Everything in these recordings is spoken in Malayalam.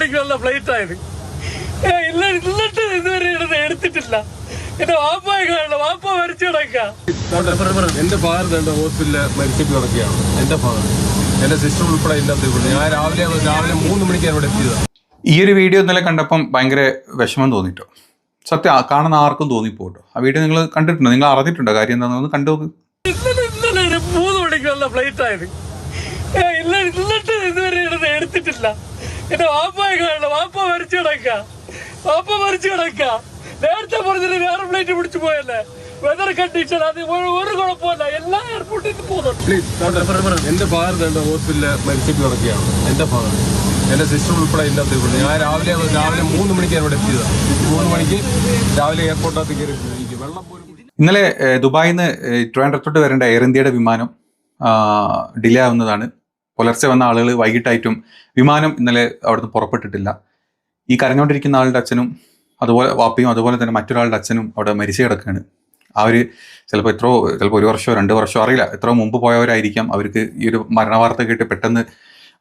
മണിക്കുള്ള ഫ്ലൈറ്റ് ആയത്. എന്നിട്ട് ഇതുവരെ എടുത്തിട്ടില്ല. എന്റെ വാപ്പായ കാണണം, വാപ്പ മരിച്ചു കിടക്കാം. എന്റെ ഫാദർ ഹോസ്പിറ്റലിൽ മരിച്ചിട്ട് കിടക്കുകയാണ്. എന്റെ ഫാദർ, എന്റെ സിസ്റ്റർ ഉൾപ്പെടെ ഇല്ലാത്തതുകൊണ്ട് ഞാൻ രാവിലെ 3 മണിക്കാണ് ഇവിടെ എത്തിയത്. ഈ ഒരു വീഡിയോ ഇന്നലെ കണ്ടപ്പം ഭയങ്കര വിഷമം തോന്നിട്ടോ. സത്യം കാണുന്ന ആർക്കും തോന്നിപ്പോട്ടോ. ആ വീഡിയോ നിങ്ങൾ കണ്ടിട്ടുണ്ടോ? നിങ്ങൾ അറിഞ്ഞിട്ടുണ്ടോ കാര്യം എന്താണെന്ന് കണ്ടു നോക്ക്. ഇന്നലെ 3 മണിക്കുള്ള ഫ്ലൈറ്റ് ആയത്. എന്നിട്ട് ഇതുവരെ എടുത്തിട്ടില്ല. എന്റെ വാപ്പായ കാണണം, വാപ്പ മരിച്ചു കിടക്കാം. വാപ്പ മരിച്ചു കിടക്കാം. നേരത്തെ പറഞ്ഞിട്ട് വേറെ ഫ്ലൈറ്റ് പിടിച്ചു പോയല്ലേ. വെതർ കണ്ടീഷൻ അത് ഒരു കുഴപ്പമില്ല. എല്ലാ എയർപോർട്ടിൽ പോകുന്നുണ്ട്. എന്റെ ഫാദർ ഹോസ്പിറ്റലിൽ മരിച്ചിട്ട് കിടക്കുകയാണ്. എന്റെ ഫാദർ, എന്റെ സിസ്റ്റർ ഉൾപ്പെടെ ഇല്ലാത്തതുകൊണ്ട് ഞാൻ രാവിലെ 3 മണിക്കാണ് ഇവിടെ എത്തിയത്. 3 മണിക്ക് രാവിലെ എയർപോർട്ടിനകത്ത് കയറി വെള്ളം പോലും. ഇന്നലെ ദുബായിൽ നിന്ന് ട്രിവാൻഡ്രത്തോട്ട് വരേണ്ട എയർ ഇന്ത്യയുടെ വിമാനം ഡിലേ ആവുന്നതാണ്. പുലർച്ചെ വന്ന ആളുകൾ വൈകിട്ടായിട്ടും വിമാനം ഇന്നലെ അവിടുന്ന് പുറപ്പെട്ടിട്ടില്ല. ഈ കരഞ്ഞുകൊണ്ടിരിക്കുന്ന ആളുടെ അച്ഛനും അതുപോലെ വാപ്പയും അതുപോലെ തന്നെ മറ്റൊരാളുടെ അച്ഛനും അവിടെ മരിച്ചു കിടക്കുകയാണ്. അവർ ചിലപ്പോൾ 1 വർഷമോ 2 വർഷമോ അറിയില്ല, എത്രയോ മുമ്പ് പോയവരായിരിക്കാം. അവർക്ക് ഈ ഒരു മരണവാർത്ത കേട്ട് പെട്ടെന്ന്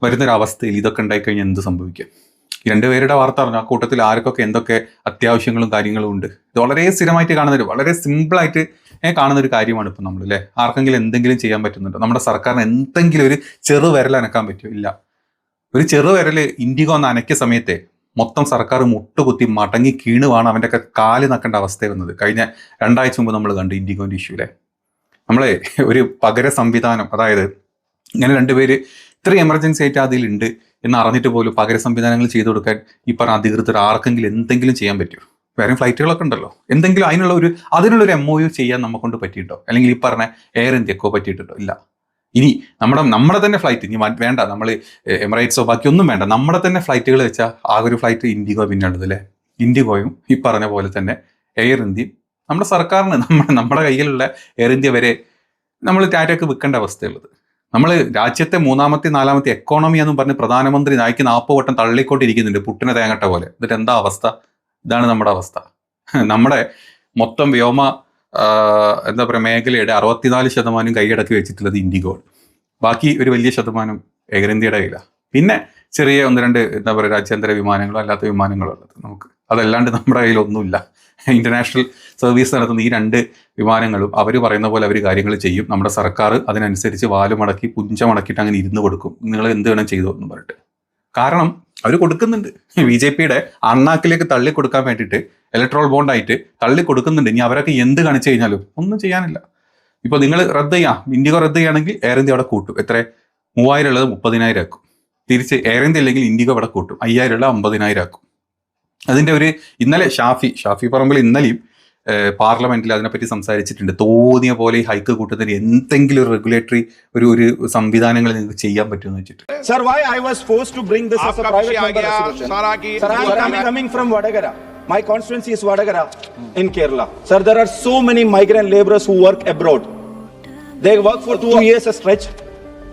വരുന്നൊരവസ്ഥയിൽ ഇതൊക്കെ ഉണ്ടായിക്കഴിഞ്ഞാൽ എന്ത് സംഭവിക്കും? ഈ 2 പേരുടെ വാർത്ത അറിഞ്ഞു. ആ കൂട്ടത്തിൽ ആർക്കൊക്കെ എന്തൊക്കെ അത്യാവശ്യങ്ങളും കാര്യങ്ങളും ഉണ്ട്. ഇത് വളരെ സ്ഥിരമായിട്ട് കാണുന്നൊരു, വളരെ സിമ്പിളായിട്ട് കാണുന്നൊരു കാര്യമാണ് ഇപ്പം നമ്മൾ, അല്ലേ? ആർക്കെങ്കിലും എന്തെങ്കിലും ചെയ്യാൻ പറ്റുന്നുണ്ടോ? നമ്മുടെ സർക്കാരിന് എന്തെങ്കിലും ഒരു ചെറുവിരൽ അനക്കാൻ പറ്റുമോ? ഇല്ല. ഒരു ചെറുവിരൽ ഇൻഡിഗോ ഒന്ന് അനക്കിയ സമയത്തെ മൊത്തം സർക്കാർ മുട്ടുകുത്തി മടങ്ങി കീണുവാണ് അവൻ്റെയൊക്കെ കാല് നക്കേണ്ട അവസ്ഥ വന്നത്. കഴിഞ്ഞ 2 ആഴ്ച മുമ്പ് നമ്മൾ കണ്ടു ഇൻഡിഗോൻ്റെ ഇഷ്യൂലെ. നമ്മളെ ഒരു പകര സംവിധാനം, അതായത് ഇങ്ങനെ 2 പേര് ഇത്രയും എമർജൻസി ആയിട്ട് അതിലുണ്ട് എന്ന് അറിഞ്ഞിട്ട് പോലും പകര സംവിധാനങ്ങൾ ചെയ്തു കൊടുക്കാൻ ഈ പറഞ്ഞ അധികൃതർ ആർക്കെങ്കിലും എന്തെങ്കിലും ചെയ്യാൻ പറ്റുമോ? വേറെ ഫ്ലൈറ്റുകളൊക്കെ ഉണ്ടല്ലോ. എന്തെങ്കിലും അതിനുള്ളൊരു MOU ചെയ്യാൻ നമ്മെ കൊണ്ട് പറ്റിയിട്ടോ? അല്ലെങ്കിൽ ഈ പറഞ്ഞ എയർ ഇന്ത്യക്കോ പറ്റിയിട്ടുണ്ടോ? ഇല്ല. ഇനി നമ്മുടെ തന്നെ ഫ്ലൈറ്റ്, ഇനി വേണ്ട നമ്മൾ എമിറേറ്റ്സോ ബാക്കിയൊന്നും വേണ്ട, നമ്മുടെ തന്നെ ഫ്ലൈറ്റുകൾ വെച്ചാൽ ആകെ ഒരു ഫ്ലൈറ്റ് ഇൻഡിഗോ പിന്നുള്ളത്, അല്ലേ? ഇൻഡിഗോയും ഈ പറഞ്ഞ പോലെ തന്നെ എയർ ഇന്ത്യയും നമ്മുടെ സർക്കാരിന് നമ്മുടെ കയ്യിലുള്ള എയർ ഇന്ത്യ വരെ നമ്മൾ ടാറ്റയ്ക്ക് വിൽക്കേണ്ട അവസ്ഥയുള്ളത്. നമ്മൾ രാജ്യത്തെ 3ാമത്തെ 4ാമത്തെ എക്കോണമി എന്നും പറഞ്ഞ് പ്രധാനമന്ത്രി നായിക്ക് 40 വട്ടം തള്ളിക്കൊണ്ടിരിക്കുന്നുണ്ട് പുട്ടിനെ തേങ്ങട്ട പോലെ. എന്നിട്ട് എന്താ അവസ്ഥ? ഇതാണ് നമ്മുടെ അവസ്ഥ. നമ്മുടെ മൊത്തം വ്യോമ എന്താ പറയുക മേഖലയുടെ 64% കൈയടക്കി വെച്ചിട്ടുള്ളത് ഇൻഡിഗോ. ബാക്കി ഒരു വലിയ ശതമാനം എയർ ഇന്ത്യയുടെ കയ്യിലാണ്. പിന്നെ ചെറിയ 1-2 എന്താ പറയുക രാജ്യാന്തര വിമാനങ്ങളോ അല്ലാത്ത വിമാനങ്ങളോ ഉള്ളത് നമുക്ക്. അതല്ലാണ്ട് നമ്മുടെ കയ്യിലൊന്നുമില്ല. ഇന്റർനാഷണൽ സർവീസ് നടത്തുന്ന ഈ 2 വിമാനങ്ങളും അവർ പറയുന്ന പോലെ അവർ കാര്യങ്ങൾ ചെയ്യും. നമ്മുടെ സർക്കാർ അതിനനുസരിച്ച് വാലുമടക്കി പുഞ്ചമടക്കിയിട്ട് അങ്ങനെ ഇരുന്ന് കൊടുക്കും. നിങ്ങൾ എന്ത് വേണം ചെയ്തോ എന്ന് പറഞ്ഞിട്ട്. കാരണം അവർ കൊടുക്കുന്നുണ്ട്. BJPയുടെ അണ്ണാക്കിലേക്ക് തള്ളി കൊടുക്കാൻ വേണ്ടിയിട്ട് ഇലക്ട്രോൾ ബോണ്ടായിട്ട് തള്ളി കൊടുക്കുന്നുണ്ട്. ഇനി അവരൊക്കെ എന്ത് കാണിച്ചു കഴിഞ്ഞാലും ഒന്നും ചെയ്യാനില്ല. ഇപ്പോൾ നിങ്ങൾ റദ്ദ് ചെയ്യാം, ഇൻഡിഗോ റദ്ദ് ചെയ്യുകയാണെങ്കിൽ എയർ ഇന്ത്യ അവിടെ കൂട്ടും. എത്ര? 3000 ഉള്ളത് 30,000 ആക്കും. തിരിച്ച് എയർ ഇന്ത്യ അല്ലെങ്കിൽ ഇൻഡിഗോ അവിടെ കൂട്ടും. 5000 ഉള്ള 50,000 ആക്കും. അതിൻ്റെ ഒരു ഇന്നലെ ഷാഫി പറമ്പിൽ ഇന്നലെയും പാർലമെന്റിൽ അതിനെപ്പറ്റി സംസാരിച്ചിട്ടുണ്ട്. തോന്നിയ പോലെ ഈ ഹൈക്ക് കൂട്ടുന്നതിന് എന്തെങ്കിലും ഒരു റെഗുലേറ്ററി ഒരു സംവിധാനങ്ങൾ നിങ്ങൾക്ക് ചെയ്യാൻ പറ്റുമെന്ന് വെച്ചിട്ട്. Sir, why I was forced to bring this as a private member resolution? Sir, I am coming from Vadagara. My constituency is Vadagara in Kerala. Sir, there are so many migrant laborers who work abroad. They work for 2 years a stretch,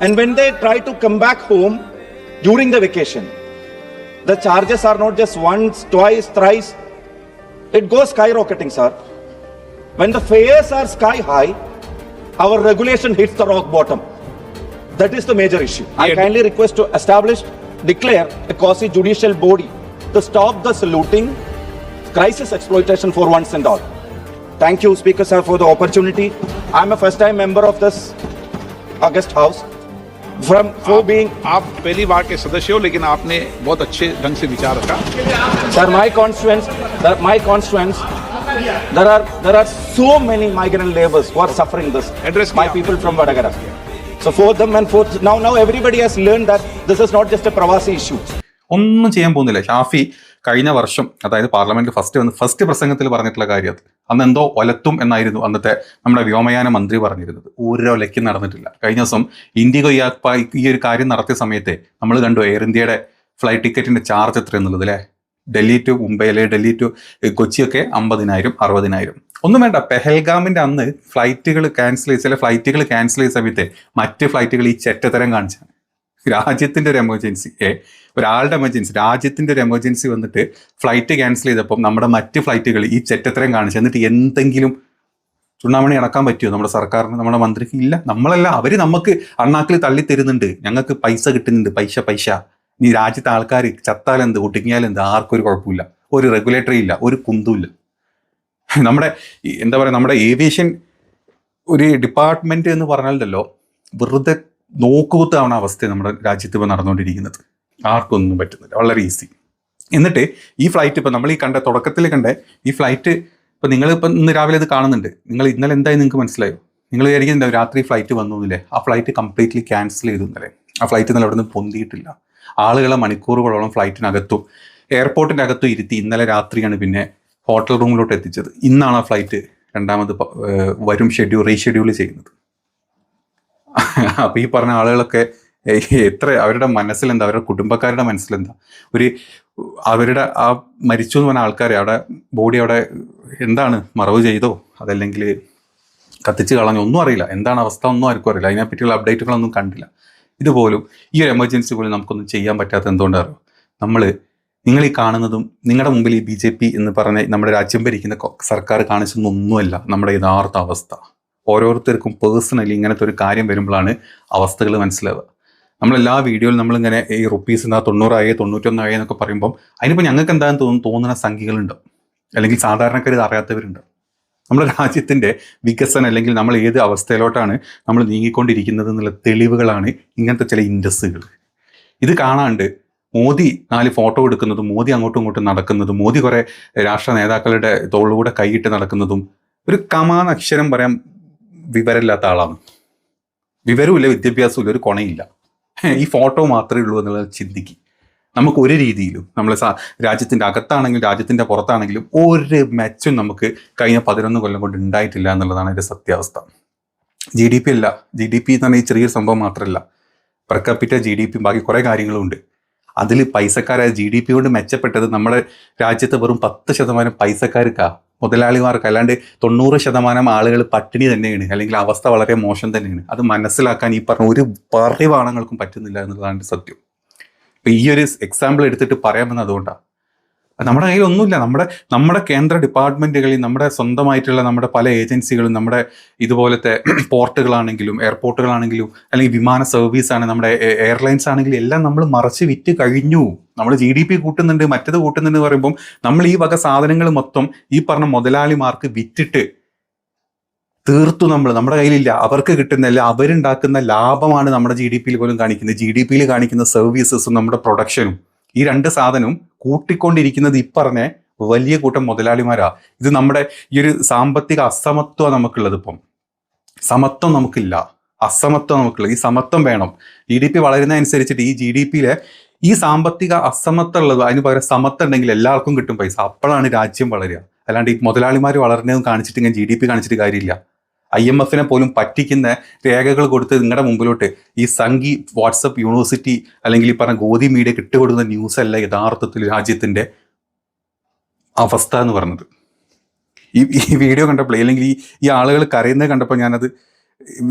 and when they try to come back home during the vacation, the charges are not just once, twice, thrice. It goes skyrocketing, sir. When the fares are sky high, our regulation hits the rock bottom. That is the major issue. I kindly request to declare a quasi-judicial body to stop the saluting, crisis exploitation for once and all. Thank you, Speaker sir, for the opportunity. I am a first-time member of this August House. For being आप पहली बार के सदस्य हो, लेकिन आपने बहुत अच्छे ढंग से विचार रखा. Sir, my constituents, there are so many migrant laborers who are suffering this. My people from Vadagara. So for them and for now everybody has learned that this is not just a Pravasi issue. ഒന്നും ചെയ്യാൻ പോകുന്നില്ല. ഷാഫി കഴിഞ്ഞ വർഷം, അതായത് പാർലമെന്റിൽ ഫസ്റ്റ് പ്രസംഗത്തിൽ പറഞ്ഞിട്ടുള്ള കാര്യം, അന്ന് എന്തോ ഒലത്തും എന്നായിരുന്നു അന്നത്തെ നമ്മുടെ വ്യോമയാന മന്ത്രി പറഞ്ഞിരുന്നത്. ഒരൊലയ്ക്കും നടന്നിട്ടില്ല. കഴിഞ്ഞ ദിവസം ഇൻഡിഗോ ഈ ഒരു കാര്യം നടത്തിയ സമയത്തെ നമ്മൾ കണ്ടു എയർ ഇന്ത്യയുടെ ഫ്ലൈറ്റ് ടിക്കറ്റിന്റെ ചാർജ് എത്ര എന്നുള്ളത്, അല്ലേ? ഡൽഹി ടു മുംബൈ, അല്ലെ ഡൽഹി ടു കൊച്ചിയൊക്കെ 50,000 60,000. ഒന്നും വേണ്ട. പെഹൽഗാമിന്റെ അന്ന് ചില ഫ്ലൈറ്റുകൾ ക്യാൻസൽ ചെയ്ത സമയത്തെ മറ്റ് ഫ്ലൈറ്റുകൾ ഈ ചെറ്റത്തരം കാണിച്ചാണ്. രാജ്യത്തിന്റെ ഒരു എമർജൻസി, ഒരാളുടെ എമർജൻസി, രാജ്യത്തിന്റെ ഒരു എമർജൻസി വന്നിട്ട് ഫ്ലൈറ്റ് ക്യാൻസൽ ചെയ്തപ്പം നമ്മുടെ മറ്റ് ഫ്ലൈറ്റുകൾ ഈ ചെറ്റത്തരം കാണിച്ചു. എന്നിട്ട് എന്തെങ്കിലും ചുണ്ണാമണി അടക്കാൻ പറ്റുമോ നമ്മുടെ സർക്കാരിന്, നമ്മുടെ മന്ത്രിക്ക്? ഇല്ല. നമ്മളല്ല, അവർ നമുക്ക് അണ്ണാക്കിൽ തള്ളി തരുന്നുണ്ട്. ഞങ്ങൾക്ക് പൈസ കിട്ടുന്നുണ്ട്, പൈസ. ഈ രാജ്യത്തെ ആൾക്കാർ ചത്താലെന്ത് ഒടുങ്ങിയാലെന്ത് ആർക്കും ഒരു കുഴപ്പമില്ല, ഒരു റെഗുലേറ്ററി ഇല്ല, ഒരു കുന്തുമില്ല. നമ്മുടെ എന്താ പറയുക, നമ്മുടെ ഏവിയേഷൻ ഒരു ഡിപ്പാർട്ട്മെന്റ് എന്ന് പറഞ്ഞാലല്ലോ വെറുതെ നോക്കുകുത്താവണ അവസ്ഥ നമ്മുടെ രാജ്യത്ത് ഇപ്പോൾ നടന്നുകൊണ്ടിരിക്കുന്നത്. ആർക്കൊന്നും പറ്റുന്നില്ല, വളരെ ഈസി. എന്നിട്ട് ഈ ഫ്ലൈറ്റ് ഇപ്പം നമ്മൾ ഈ തുടക്കത്തിൽ കണ്ട ഈ ഫ്ലൈറ്റ് ഇപ്പം നിങ്ങളിപ്പം ഇന്ന് രാവിലെ ഇത് കാണുന്നുണ്ട്, നിങ്ങൾ ഇന്നലെ എന്തായി നിങ്ങൾക്ക് മനസ്സിലായോ? നിങ്ങൾ വിചാരിക്കുന്നുണ്ടാവും രാത്രി ഫ്ലൈറ്റ് വന്നില്ലേ? ആ ഫ്ലൈറ്റ് കംപ്ലീറ്റ്ലി ക്യാൻസൽ ചെയ്തു ഇന്നലെ. ആ ഫ്ലൈറ്റ് ഇന്നലെ അവിടെ നിന്ന് പൊന്തിയിട്ടില്ല. ആളുകളെ മണിക്കൂറുകളോളം ഫ്ലൈറ്റിനകത്തും എയർപോർട്ടിൻ്റെ അകത്തും ഇരുത്തി ഇന്നലെ രാത്രിയാണ് പിന്നെ ഹോട്ടൽ റൂമിലോട്ട് എത്തിച്ചത്. ഇന്നാണ് ആ ഫ്ലൈറ്റ് രണ്ടാമത് റീഷെഡ്യൂൾ ചെയ്യുന്നത്. അപ്പോൾ ഈ പറഞ്ഞ ആളുകളൊക്കെ എത്ര അവരുടെ മനസ്സിലെന്താ, അവരുടെ കുടുംബക്കാരുടെ മനസ്സിലെന്താ, അവരുടെ ആ മരിച്ചു എന്ന് പറഞ്ഞ ആൾക്കാരെ അവിടെ ബോഡി അവിടെ എന്താണ് മറവ് ചെയ്തോ അതല്ലെങ്കിൽ കത്തിച്ച് കളഞ്ഞോ ഒന്നും അറിയില്ല, എന്താണ് അവസ്ഥ ഒന്നും ആർക്കും അറിയില്ല. അതിനെപ്പറ്റിയുള്ള അപ്ഡേറ്റുകളൊന്നും കണ്ടില്ല. ഇതുപോലും ഈ ഒരു എമർജൻസി പോലും നമുക്കൊന്നും ചെയ്യാൻ പറ്റാത്ത എന്തുകൊണ്ടാണോ? നിങ്ങൾ ഈ കാണുന്നതും നിങ്ങളുടെ മുമ്പിൽ ഈ BJP എന്ന് പറഞ്ഞ നമ്മുടെ രാജ്യം ഭരിക്കുന്ന സർക്കാർ കാണിച്ചൊന്നൊന്നുമല്ല നമ്മുടെ യഥാർത്ഥ അവസ്ഥ. ഓരോരുത്തർക്കും പേഴ്സണലി ഇങ്ങനത്തെ ഒരു കാര്യം വരുമ്പോഴാണ് അവസ്ഥകൾ മനസ്സിലാവുക. നമ്മളെല്ലാ വീഡിയോയിലും നമ്മളിങ്ങനെ ഈ റുപ്പീസ് എന്താ 90 91 എന്നൊക്കെ പറയുമ്പം അതിനിപ്പോൾ ഞങ്ങൾക്ക് എന്താണെന്ന് തോന്നുന്ന സംഖ്യകളുണ്ടോ, അല്ലെങ്കിൽ സാധാരണക്കാർ ഇത് അറിയാത്തവരുണ്ടോ? നമ്മുടെ രാജ്യത്തിൻ്റെ വികസനം അല്ലെങ്കിൽ നമ്മൾ ഏത് അവസ്ഥയിലോട്ടാണ് നമ്മൾ നീങ്ങിക്കൊണ്ടിരിക്കുന്നത് എന്നുള്ള തെളിവുകളാണ് ഇങ്ങനത്തെ ചില ഇൻഡസ്സുകൾ. ഇത് കാണാണ്ട് മോദി 4 ഫോട്ടോ എടുക്കുന്നതും മോദി അങ്ങോട്ടും ഇങ്ങോട്ടും നടക്കുന്നതും മോദി കുറേ രാഷ്ട്ര നേതാക്കളുടെ തോളിലൂടെ കൈയിട്ട് നടക്കുന്നതും ഒരു കമാന്നക്ഷരം പറയാൻ വിവരമില്ലാത്ത ആളാണ്. വിവരമില്ല, വിദ്യാഭ്യാസമില്ല, ഒരു കൊണയില്ല. ഈ ഫോട്ടോ മാത്രമേ ഉള്ളൂ എന്നുള്ളത് ചിന്തിക്കും. നമുക്ക് ഒരു രീതിയിലും നമ്മൾ രാജ്യത്തിൻ്റെ അകത്താണെങ്കിലും രാജ്യത്തിൻ്റെ പുറത്താണെങ്കിലും ഒരു മെച്ചും നമുക്ക് കഴിഞ്ഞ 11 കൊല്ലം കൊണ്ട് ഉണ്ടായിട്ടില്ല എന്നുള്ളതാണ് അതിൻ്റെ സത്യാവസ്ഥ. GDP അല്ല, GDP എന്ന് പറഞ്ഞാൽ ഈ ചെറിയൊരു സംഭവം മാത്രമല്ല, പെർ ക്യാപിറ്റ GDP ബാക്കി കുറേ കാര്യങ്ങളുണ്ട്. അതിൽ പൈസക്കാരായ GDP കൊണ്ട് മെച്ചപ്പെട്ടത് നമ്മുടെ രാജ്യത്ത് വെറും 10% പൈസക്കാർക്കാ, മുതലാളിമാർക്ക്. അല്ലാണ്ട് 90% ആളുകൾ പട്ടിണി തന്നെയാണ്, അല്ലെങ്കിൽ അവസ്ഥ വളരെ മോശം തന്നെയാണ്. അത് മനസ്സിലാക്കാൻ ഈ പറഞ്ഞ ഒരു പരിവാണങ്ങൾക്കും പറ്റുന്നില്ല എന്നുള്ളതാണ് സത്യം. ഇപ്പം ഈ ഒരു എക്സാമ്പിൾ എടുത്തിട്ട് പറയാമെന്ന് അതുകൊണ്ടാണ്. നമ്മുടെ കയ്യിൽ ഒന്നുമില്ല. നമ്മുടെ കേന്ദ്ര ഡിപ്പാർട്ട്മെൻറ്റുകളിൽ നമ്മുടെ സ്വന്തമായിട്ടുള്ള നമ്മുടെ പല ഏജൻസികളും നമ്മുടെ ഇതുപോലത്തെ പോർട്ടുകളാണെങ്കിലും എയർപോർട്ടുകളാണെങ്കിലും അല്ലെങ്കിൽ വിമാന സർവീസാണ് നമ്മുടെ എയർലൈൻസ് ആണെങ്കിലും എല്ലാം നമ്മൾ മറച്ച് വിറ്റ് കഴിഞ്ഞു. നമ്മൾ GDP കൂട്ടുന്നുണ്ട്, മറ്റത് കൂട്ടുന്നുണ്ട് എന്ന് പറയുമ്പം നമ്മൾ ഈ വക സാധനങ്ങൾ മൊത്തം ഈ പറഞ്ഞ മുതലാളിമാർക്ക് വിറ്റിട്ട് തീർത്തു. നമ്മുടെ കയ്യിലില്ല. അവർക്ക് കിട്ടുന്നില്ല, അവരുണ്ടാക്കുന്ന ലാഭമാണ് നമ്മുടെ GDP പോലും കാണിക്കുന്നത്. GDP കാണിക്കുന്ന സർവീസസും നമ്മുടെ പ്രൊഡക്ഷനും ഈ 2 സാധനവും കൂട്ടിക്കൊണ്ടിരിക്കുന്നത് ഈ പറഞ്ഞ വലിയ കൂട്ടം മുതലാളിമാരാ. ഇത് നമ്മുടെ ഈ ഒരു സാമ്പത്തിക അസമത്വം നമുക്കുള്ളത്. ഇപ്പം സമത്വം നമുക്കില്ല, അസമത്വം നമുക്കുള്ളത്. ഈ സമത്വം വേണം. GDP വളരുന്നതനുസരിച്ചിട്ട് ഈ GDP ഈ സാമ്പത്തിക അസമത്വം ഉള്ളത്, അതിന് പകരം സമത്വം ഉണ്ടെങ്കിൽ എല്ലാവർക്കും കിട്ടും പൈസ. അപ്പോഴാണ് രാജ്യം വളരുക. അല്ലാണ്ട് ഈ മുതലാളിമാർ വളരുന്നതും കാണിച്ചിട്ട് ഇങ്ങനെ GDP കാണിച്ചിട്ട് കാര്യമില്ല. IMF പോലും പറ്റിക്കുന്ന രേഖകൾ കൊടുത്ത് നിങ്ങളുടെ മുമ്പിലോട്ട് ഈ സംഘി വാട്സപ്പ് യൂണിവേഴ്സിറ്റി അല്ലെങ്കിൽ ഈ പറഞ്ഞ ഗോദി മീഡിയ ഇട്ടുകൊടുക്കുന്ന ന്യൂസ് അല്ല യഥാർത്ഥത്തിൽ രാജ്യത്തിൻ്റെ അവസ്ഥ എന്ന് പറഞ്ഞത്. ഈ വീഡിയോ കണ്ടപ്പോൾ അല്ലെങ്കിൽ ഈ ആളുകൾ കരയുന്നത് കണ്ടപ്പോൾ ഞാനത്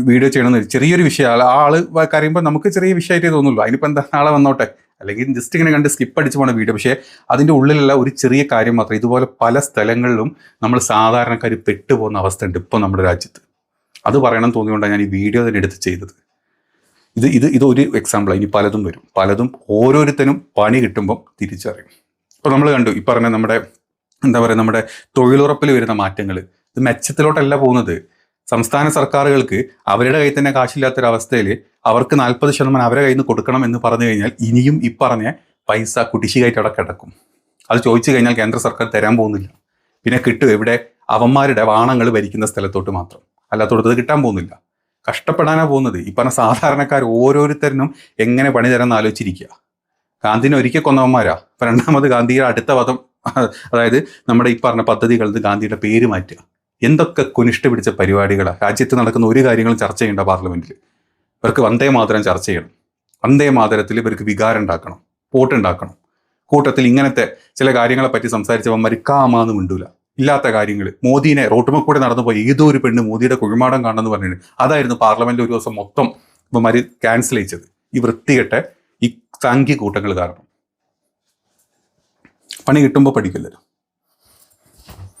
വീഡിയോ ചെയ്യണമെന്ന് ചെറിയൊരു വിഷയം. ആള് കരയുമ്പോൾ നമുക്ക് ചെറിയ വിഷയമായിട്ടേ തോന്നുള്ളൂ. അതിനിപ്പോൾ എന്താ നാളെ വന്നോട്ടെ, അല്ലെങ്കിൽ ജസ്റ്റ് ഇങ്ങനെ കണ്ട് സ്കിപ്പ് അടിച്ച് പോണ വീഡിയോ. പക്ഷേ അതിൻ്റെ ഉള്ളിലുള്ള ഒരു ചെറിയ കാര്യം മാത്രം. ഇതുപോലെ പല സ്ഥലങ്ങളിലും നമ്മൾ സാധാരണക്കാർ പെട്ടുപോകുന്ന അവസ്ഥ ഉണ്ട് ഇപ്പോൾ നമ്മുടെ രാജ്യത്ത്. അത് പറയണം തോന്നിയുകൊണ്ടാണ് ഞാൻ ഈ വീഡിയോ തന്നെ എടുത്ത് ചെയ്തത്. ഇത് ഒരു എക്സാമ്പിളാണ്. ഇനി പലതും വരും. പലതും ഓരോരുത്തരും പണി കിട്ടുമ്പം തിരിച്ചറിയും. ഇപ്പോൾ നമ്മൾ കണ്ടു ഈ പറഞ്ഞ നമ്മുടെ എന്താ പറയുക, നമ്മുടെ തൊഴിലുറപ്പിൽ വരുന്ന മാറ്റങ്ങൾ ഇത് മെച്ചത്തിലോട്ടല്ല പോകുന്നത്. സംസ്ഥാന സർക്കാരുകൾക്ക് അവരുടെ കയ്യിൽ തന്നെ കാശില്ലാത്തൊരവസ്ഥയിൽ അവർക്ക് 40% അവരുടെ കയ്യിൽ നിന്ന് കൊടുക്കണം എന്ന് പറഞ്ഞു കഴിഞ്ഞാൽ ഇനിയും ഈ പറഞ്ഞ പൈസ കുടിശ്ശികയായിട്ട് അവിടെ കിടക്കും. അത് ചോദിച്ചു കഴിഞ്ഞാൽ കേന്ദ്ര സർക്കാർ തരാൻ പോകുന്നില്ല. പിന്നെ കിട്ടും എവിടെ? അവന്മാരുടെ വാണങ്ങൾ ഭരിക്കുന്ന സ്ഥലത്തോട്ട് മാത്രം. അല്ലാത്തോടത്ത് കിട്ടാൻ പോകുന്നില്ല. കഷ്ടപ്പെടാനാണ് പോകുന്നത്. ഈ പറഞ്ഞ സാധാരണക്കാർ ഓരോരുത്തരിനും എങ്ങനെ പണി തരാമെന്ന് ആലോചിച്ചിരിക്കുക. ഗാന്ധിനെ ഒരിക്കൽ കൊന്നവന്മാരാ. ഇപ്പം രണ്ടാമത് ഗാന്ധിയുടെ അടുത്ത പദം, അതായത് നമ്മുടെ ഈ പറഞ്ഞ പദ്ധതികളിൽ ഗാന്ധിയുടെ പേര് മാറ്റുക. എന്തൊക്കെ കുനിഷ്ഠ പിടിച്ച പരിപാടികളാണ്. രാജ്യത്ത് നടക്കുന്ന ഒരു കാര്യങ്ങളും ചർച്ച ചെയ്യേണ്ട പാർലമെന്റിൽ. ഇവർക്ക് വന്ദേ മാതരം ചർച്ച ചെയ്യണം. വന്ദേ മാതരത്തിൽ ഇവർക്ക് വികാരം ഉണ്ടാക്കണം, വോട്ടുണ്ടാക്കണം. കൂട്ടത്തിൽ ഇങ്ങനത്തെ ചില കാര്യങ്ങളെ പറ്റി സംസാരിച്ചവന്മാർ കാമാന്ന് മിണ്ടൂല. ഇല്ലാത്ത കാര്യങ്ങൾ. മോദീനെ റോട്ടുമ്മ കൂടെ നടന്നു പോയി ഏതോ ഒരു പെണ്ണ് മോദിയുടെ കുഴിമാടം കാണണമെന്ന് പറഞ്ഞിട്ട് അതായിരുന്നു പാർലമെന്റിൽ ഒരു ദിവസം മൊത്തം ഇവന്മാർ ക്യാൻസൽ ചെയ്തത്. ഈ വൃത്തികെട്ട ഈ സംഘി കൂട്ടങ്ങൾ കാരണം. പണി കിട്ടുമ്പോൾ പഠിക്കില്ലല്ലോ.